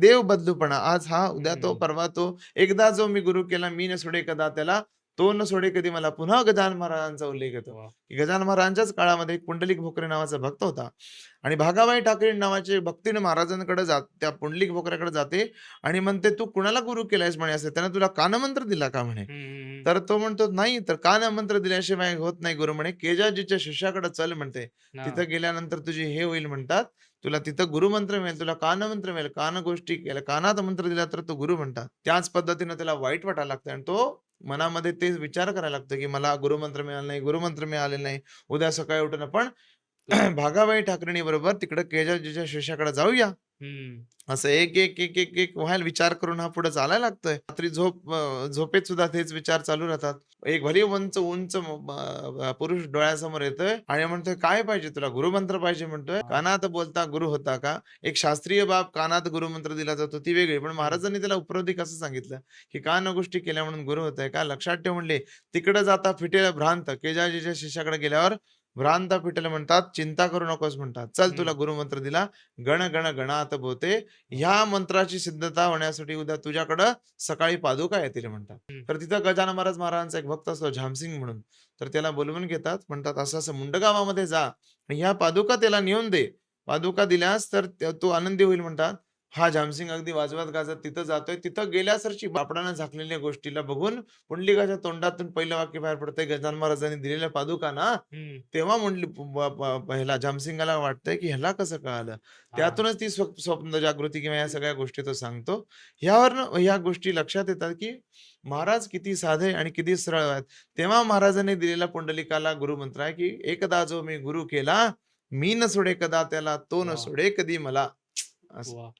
देव बदलूपणा. आज हा, उद्या तो, हं. परवा तो. एकदा जो मी गुरु केला, मी न सोडे कदा त्याला, तो न सोडे कधी मला. पुन्हा गजानन महाराजांचा उल्लेख येतो, वाह! की गजानन महाराजांच्याच काळामध्ये एक पुंडलिक भोकरे नावाचा भक्त होता आणि भागाबाई ठाकरे नावाचे भक्तीने महाराजांकडे त्या पुंडलिक भोकऱ्याकडे जाते आणि म्हणते, "तू कुणाला गुरु केलायस?" म्हणे असं. "त्यानं तुला कानमंत्र दिला का?" म्हणे. हं, हं, हं. तर तो म्हणतो, "नाही." तर "कानमंत्र दिल्याशिवाय होत नाही गुरु." म्हणे. "केजाजीच्या शिष्याकडे चल." म्हणते. हां. "तिथं गेल्यानंतर तुझी हे होईल." म्हणतात. "तुला तिथं गुरुमंत्र मिळेल, तुला कानमंत्र मिळेल. कान गोष्टी केल्या, कानात मंत्र दिला तर तो गुरु म्हणतात." त्याच पद्धतीनं त्याला वाईट वाटायला लागतं आणि तो मनामध्ये तेच विचार करायला लागतो, की मला गुरुमंत्र मिळाला नाही, गुरुमंत्र मिळाले नाही. उद्या सकाळी उठून आपण भागाबाई ठाकरेणी बरोबर तिकडे केजाजीच्या शिष्याकडे जाऊया. हं. असं एक व्हायला विचार करून हा पुढे चालायला लागतोय. रात्री झोपेत सुद्धा तेच विचार चालू राहतात. एक भली उंच उंच पुरुष डोळ्यासमोर येतोय आणि म्हणतोय, "काय पाहिजे तुला?" "गुरुमंत्र पाहिजे." म्हणतोय. हां. "कानात बोलता गुरु होता का?" एक शास्त्रीय बाब कानात गुरुमंत्र दिला जातो ती वेगळी. पण हं. महाराजांनी त्याला उपरोधिक असं सांगितलं, की "कान गोष्टी केल्या म्हणून गुरु होतोय का? लक्षात ठेव." म्हणले, "तिकडे जाता फिटेल भ्रांत." केजाजीच्या शिष्याकडे गेल्यावर भ्रांत फिटेल म्हणतात, "चिंता करू नकोस." म्हणतात. "चल तुला हं. गुरुमंत्र दिला. गण गण गणात बोते." वाह! ह्या मंत्राची सिद्धता होण्यासाठी उद्या तुझ्याकडं सकाळी पादुका येतील म्हणतात. हं. तर तिथं गजानन महाराज महाराजांचा एक भक्त असतो झामसिंग म्हणून. तर त्याला बोलवून घेतात. म्हणतात, "असं-असं मुंड गावामध्ये जा आणि ह्या पादुका त्याला नेऊन दे. पादुका दिल्यास तर तो आनंदी होईल." म्हणतात. हा झामसिंग अगदी वाजवत-गाजत तिथं जातोय. तिथं गेल्यासरची कापडानं झाकलेल्या गोष्टीला बघून पुंडलिकाच्या तोंडातून पहिलं वाक्य बाहेर पडतंय, "गजानन महाराजांनी दिलेल्या पादुका ना?" हं. तेव्हा म्हणली ब ब ह्याला झामसिंगाला वाटतंय, की ह्याला कसं कळालं? हां. त्यातूनच ती स्वप्न जागृती किंवा या सगळ्या गोष्टी तो सांगतो. ह्यावरनं ह्या गोष्टी लक्षात येतात, की महाराज किती साधे आणि किती सरळ आहेत. तेव्हा महाराजांनी दिलेला पुंडलिकाला गुरुमंत्र आहे, की "एकदा जो मी गुरु केला, मी न सोडे कदा त्याला, तो न वाह! सोडे कधी मला." असं. वाह!